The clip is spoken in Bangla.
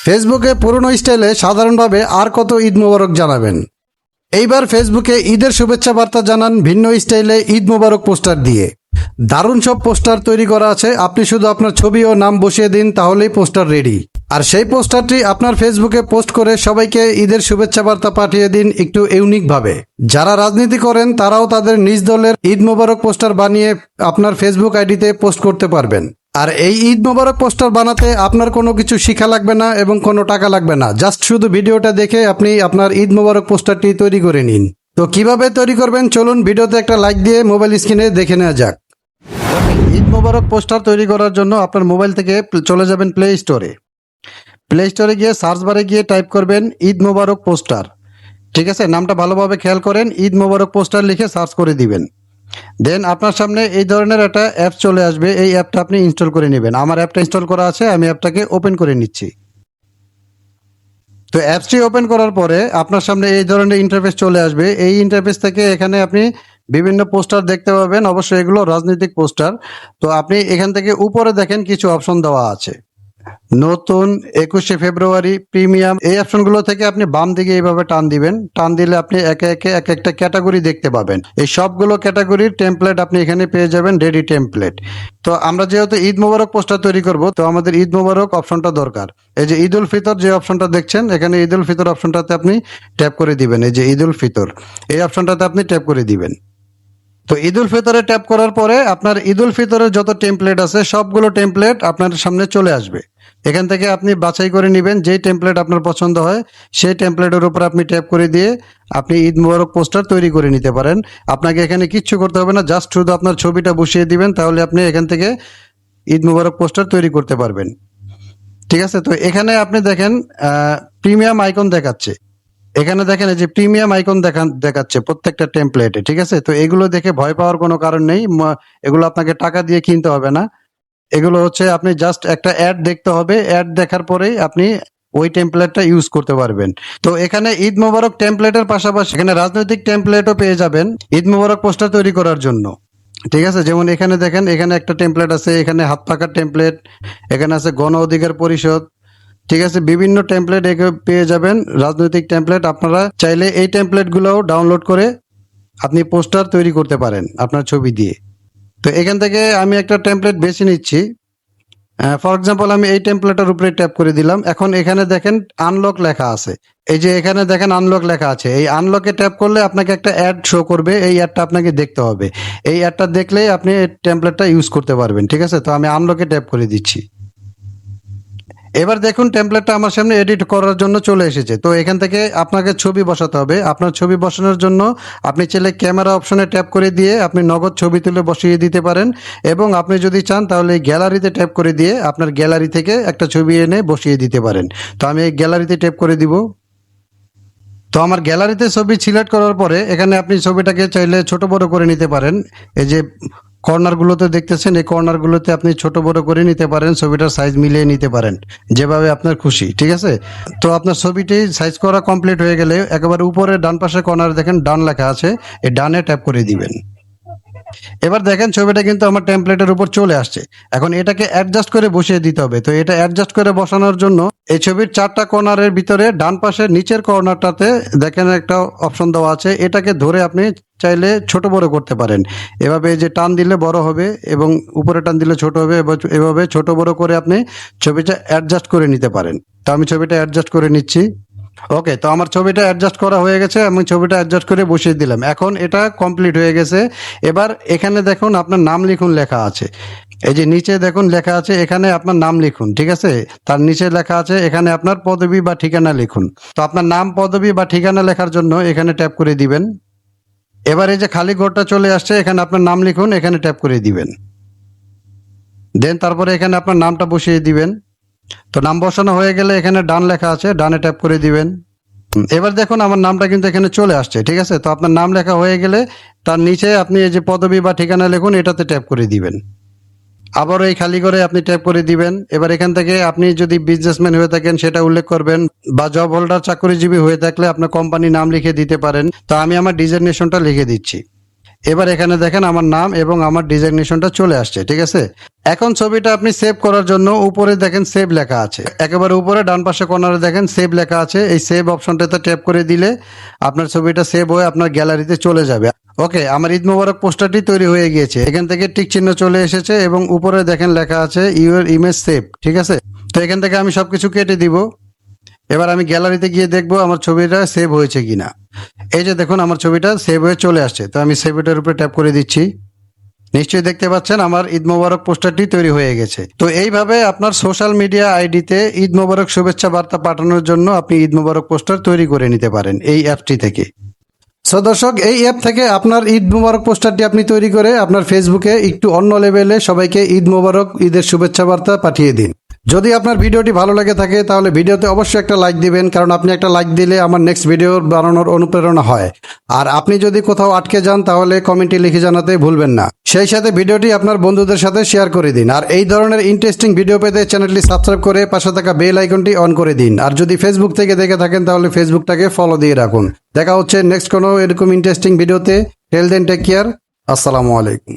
ফেসবুকে পুরনো স্টাইলে সাধারণভাবে আর কত ঈদ মোবারক জানাবেন। এইবার ফেসবুকে ঈদের শুভেচ্ছা বার্তা জানান ভিন্ন স্টাইলে ঈদ মোবারক পোস্টার দিয়ে। দারুণ সব পোস্টার তৈরি করা আছে, আপনি শুধু আপনার ছবি ও নাম বসিয়ে দিন, তাহলেই পোস্টার রেডি। আর সেই পোস্টারটি আপনার ফেসবুকে পোস্ট করে সবাইকে ঈদের শুভেচ্ছা বার্তা পাঠিয়ে দিন একটু ইউনিকভাবে। যারা রাজনীতি করেন তারাও তাদের নিজ দলের ঈদ মোবারক পোস্টার বানিয়ে আপনার ফেসবুক আইডিতে পোস্ট করতে পারবেন। আর এই ঈদ মোবারক পোস্টার বানাতে আপনার কোনো কিছু শিখা লাগবে না এবং কোনো টাকা লাগবে না, জাস্ট শুধু ভিডিওটা দেখে আপনি আপনার ঈদ মোবারক পোস্টারটি তৈরি করে নিন। তো কিভাবে তৈরি করবেন চলুন ভিডিওতে একটা লাইক দিয়ে মোবাইল স্ক্রিনে দেখে নেওয়া যাক। ঈদ মোবারক পোস্টার তৈরি করার জন্য আপনার মোবাইল থেকে চলে যাবেন প্লে স্টোরে। প্লে স্টোরে গিয়ে সার্চ বারে গিয়ে টাইপ করবেন ঈদ মোবারক পোস্টার। ঠিক আছে, নামটা ভালোভাবে খেয়াল করেন, ঈদ মোবারক পোস্টার লিখে সার্চ করে দিবেন। দেন আপনার সামনে এই ধরনের একটা অ্যাপ চলে আসবে, এই অ্যাপটা আপনি ইনস্টল করে নেবেন। আমার অ্যাপটা ইনস্টল করা আছে, আমি অ্যাপটাকে ওপেন করে নিচ্ছি। তো অ্যাপসটি ওপেন করার পরে আপনার সামনে এই ধরনের ইন্টারফেস চলে আসবে। এই ইন্টারফেস থেকে এখানে আপনি বিভিন্ন পোস্টার দেখতে পাবেন, অবশ্যই এগুলো রাজনৈতিক পোস্টার। তো আপনি এখান থেকে উপরে দেখেন কিছু অপশন দেওয়া আছে, নতুন, 21শে ফেব্রুয়ারি, প্রিমিয়াম। এই অপশনগুলো থেকে আপনি বাম দিকে এইভাবে টান দিবেন। টান দিলে আপনি একে একে এক একটা ক্যাটাগরি দেখতে পাবেন। এই সবগুলো ক্যাটাগরির টেমপ্লেট আপনি এখানে পেয়ে যাবেন, রেডি টেমপ্লেট। তো আমরা যেহেতু ঈদ মোবারক পোস্টার তৈরি করব, তো আমাদের ঈদ মোবারক অপশনটা দরকার। এই যে ঈদ উল ফিতর যে অপশনটা দেখছেন, এখানে ঈদ উল ফিতর অপশনটাতে আপনি ট্যাপ করে দিবেন। এই যে ঈদ উল ফিতর, এই অপশনটাতে আপনি ট্যাপ করে দিবেন। তো ঈদ উল ফিতরে ট্যাপ করার পরে আপনার ঈদ উল ফিতরের যত টেমপ্লেট আছে সবগুলো টেমপ্লেট আপনার সামনে চলে আসবে। এখান থেকে আপনি বাছাই করে নেবেন, যেই টেমপ্লেট আপনার পছন্দ হয় সেই টেমপ্লেটের উপর আপনি ট্যাপ করে দিয়ে আপনি ঈদ মোবারক পোস্টার তৈরি করে নিতে পারেন। আপনাকে এখানে কিচ্ছু করতে হবে না, জাস্ট শুধু আপনার ছবিটা বসিয়ে দিবেন, তাহলে আপনি এখান থেকে ঈদ মোবারক পোস্টার তৈরি করতে পারবেন। ঠিক আছে, তো এখানে আপনি দেখেন প্রিমিয়াম আইকন দেখাচ্ছে। এখানে দেখেন এই যে প্রিমিয়াম আইকন দেখাচ্ছে প্রত্যেকটা টেমপ্লেটে। ঠিক আছে, তো এগুলো দেখে ভয় পাওয়ার কোনো কারণ নেই, এগুলো আপনাকে টাকা দিয়ে কিনতে হবে না। এগুলো হচ্ছে আপনি জাস্ট একটা অ্যাড দেখতে হবে, অ্যাড দেখার পরেই আপনি ওই টেমপ্লেটটা ইউজ করতে পারবেন। তো এখানে ঈদ মোবারক টেমপ্লেটের পাশাপাশি এখানে রাজনৈতিক টেমপ্লেটও পেয়ে যাবেন ঈদ মোবারক পোস্টার তৈরি করার জন্য। ঠিক আছে, যেমন এখানে দেখেন, এখানে একটা টেমপ্লেট আছে, এখানে হাত পাকার টেমপ্লেট, এখানে আছে গণ অধিকার পরিষদ। ঠিক আছে, বিভিন্ন টেমপ্লেট পেয়ে যাবেন, রাজনৈতিক টেমপ্লেট। আপনারা চাইলে এই টেমপ্লেটগুলোও ডাউনলোড করে আপনি পোস্টার তৈরি করতে পারেন আপনার ছবি দিয়ে। তো এখান থেকে আমি একটা টেমপ্লেট বেছে নিচ্ছি। ফর এক্সাম্পল আমি এই টেমপ্লেটের উপরে ট্যাপ করে দিলাম। এখন এখানে দেখেন আনলক লেখা আছে, এই যে এখানে দেখেন আনলক লেখা আছে। এই আনলকে ট্যাপ করলে আপনাকে একটা অ্যাড শো করবে, এই অ্যাডটা আপনাকে দেখতে হবে। এই অ্যাডটা দেখলেই আপনি এই টেমপ্লেটটা ইউজ করতে পারবেন। ঠিক আছে, তো আমি আনলকে ট্যাপ করে দিচ্ছি। এবার দেখুন টেমপ্লেটটা আমার সামনে এডিট করার জন্য চলে এসেছে। তো এখান থেকে আপনাকে ছবি বসাতে হবে। আপনার ছবি বসানোর জন্য আপনি চাইলে ক্যামেরা অপশনে ট্যাপ করে দিয়ে আপনি নগদ ছবি তুলে বসিয়ে দিতে পারেন, এবং আপনি যদি চান তাহলে এই গ্যালারিতে ট্যাপ করে দিয়ে আপনার গ্যালারি থেকে একটা ছবি এনে বসিয়ে দিতে পারেন। তো আমি এই গ্যালারিতে ট্যাপ করে দিব। তো আমার গ্যালারিতে ছবি সিলেক্ট করার পরে এখানে আপনি ছবিটাকে চাইলে ছোট বড় করে নিতে পারেন। এই যে কর্নারগুলোতে দেখতেছেন, এই কর্নারগুলোতে আপনি ছোট বড় করে নিতে পারেন, ছবিটার সাইজ মিলিয়ে নিতে পারেন যেভাবে আপনার খুশি। ঠিক আছে, তো আপনার ছবিটি সাইজ করা কমপ্লিট হয়ে গেলে একেবারে উপরে ডান পাশে কর্নারে দেখেন ডান লেখা আছে, এই ডানে ট্যাপ করে দিবেন। এবার দেখেন ছবিটা কিন্তু আমার টেমপ্লেটের উপর চলে আসছে। এখন এটাকে অ্যাডজাস্ট করে বসিয়ে দিতে হবে। তো এটা অ্যাডজাস্ট করে বসানোর জন্য এই ছবির চারটা কর্নারের ভিতরে ডান পাশের নিচের কর্নারটাতে দেখেন একটা অপশন দেওয়া আছে, এটাকে ধরে আপনি চাইলে ছোট বড় করতে পারেন। এভাবে যে টান দিলে বড় হবে এবং উপরে টান দিলে ছোট হবে, এভাবে ছোট বড় করে আপনি ছবিটা অ্যাডজাস্ট করে নিতে পারেন। তো আমি ছবিটা অ্যাডজাস্ট করে নিচ্ছি। ওকে, তো আমার ছবিটা অ্যাডজাস্ট করা হয়ে গেছে, আমি ছবিটা অ্যাডজাস্ট করে বসিয়ে দিলাম। এখন এটা কমপ্লিট হয়ে গেছে। এবার এখানে দেখুন আপনার নাম লিখুন লেখা আছে, এই যে নিচে দেখুন লেখা আছে, এখানে আপনার নাম লিখুন। ঠিক আছে, তার নিচে লেখা আছে এখানে আপনার পদবি বা ঠিকানা লিখুন। তো আপনার নাম, পদবি বা ঠিকানা লেখার জন্য এখানে ট্যাপ করে দিবেন। এবার এই যে খালি ঘরটা চলে আসছে, এখানে আপনার নাম লিখুন, এখানে ট্যাপ করে দিবেন। দেন তারপরে এখানে আপনার নামটা বসিয়ে দিবেন। তো নাম বসানো হয়ে গেলে এখানে ডান লেখা আছে, ডানে ট্যাপ করে দিবেন। এবার দেখুন আমার নামটা কিন্তু এখানে চলে আসছে। ঠিক আছে, তো আপনার নাম লেখা হয়ে গেলে তার নিচে আপনি এই যে পদবি বা ঠিকানা লিখুন, এটাতে ট্যাপ করে দিবেন। আবার এই খালি করে আপনি ট্যাপ করে দিবেন। এবার এখান থেকে আপনি যদি বিজনেসম্যান হয়ে থাকেন সেটা উল্লেখ করবেন, বা জব হোল্ডার চাকরিজীবী হয়ে থাকলে আপনার কোম্পানির নাম লিখে দিতে পারেন। তো আমি আমার ডিজিগনেশনটা লিখে দিচ্ছি। এবার এখানে দেখেন আমার নাম এবং আমার ডিজাইনেশনটা চলে আসছে, ঠিক আছে। এখন ছবিটা আপনি সেভ করার জন্য উপরে দেখেন সেভ লেখা আছে, একেবারে উপরে ডান পাশে কর্নারে দেখেন সেভ লেখা আছে। এই সেভ অপশনটাতে ট্যাপ করে দিলে আপনার ছবিটা সেভ হয়ে আপনার গ্যালারিতে চলে যাবে। ওকে, আমার ঈদ মোবারক পোস্টারটি তৈরি হয়ে গিয়েছে। এখান থেকে টিক চিহ্ন চলে এসেছে এবং উপরে দেখেন লেখা আছে ইউর ইমেজ সেভ, ঠিক আছে। তো এখান থেকে আমি সবকিছু কেটে দিব। এবার আমি গ্যালারিতে গিয়ে দেখবো আমার ছবিটা সেভ হয়েছে কিনা। এই যে দেখুন আমার ছবিটা সেভ হয়ে চলে আসছে। তো আমি সেভ এটার উপরে ট্যাপ করে দিচ্ছি। নিশ্চয়ই দেখতে পাচ্ছেন আমার ঈদ মোবারক পোস্টারটি তৈরি হয়ে গেছে। তো এইভাবে আপনার সোশ্যাল মিডিয়া আইডিতে ঈদ মোবারক শুভেচ্ছা বার্তা পাঠানোর জন্য আপনি ঈদ মোবারক পোস্টার তৈরি করে নিতে পারেন এই অ্যাপটি থেকে। সো দর্শক, এই অ্যাপ থেকে আপনার ঈদ মোবারক পোস্টারটি আপনি তৈরি করে আপনার ফেসবুকে একটু অন্য লেভেলে সবাইকে ঈদ মোবারক, ঈদের শুভেচ্ছা বার্তা পাঠিয়ে দিন। যদি আপনার ভিডিওটি ভালো লাগে থাকে তাহলে ভিডিওতে অবশ্যই একটা লাইক দিবেন, কারণ আপনি একটা লাইক দিলে আমার নেক্সট ভিডিও বানানোর অনুপ্রেরণা হয়। আর আপনি যদি কোথাও আটকে যান তাহলে কমেন্টে লিখে জানাতে ভুলবেন না। সেই সাথে ভিডিওটি আপনার বন্ধুদের সাথে শেয়ার করে দিন। আর এই ধরনের ইন্টারেস্টিং ভিডিও পেতে চ্যানেলটি সাবস্ক্রাইব করে পাশে থাকা বেল আইকনটি অন করে দিন। আর যদি ফেসবুক থেকে দেখে থাকেন তাহলে ফেসবুকটাকে ফলো দিয়ে রাখুন। দেখা হচ্ছে নেক্সট কোনো এরকম ইন্টারেস্টিং ভিডিওতে। টেল দেন, টেক কেয়ার, আসসালামু আলাইকুম।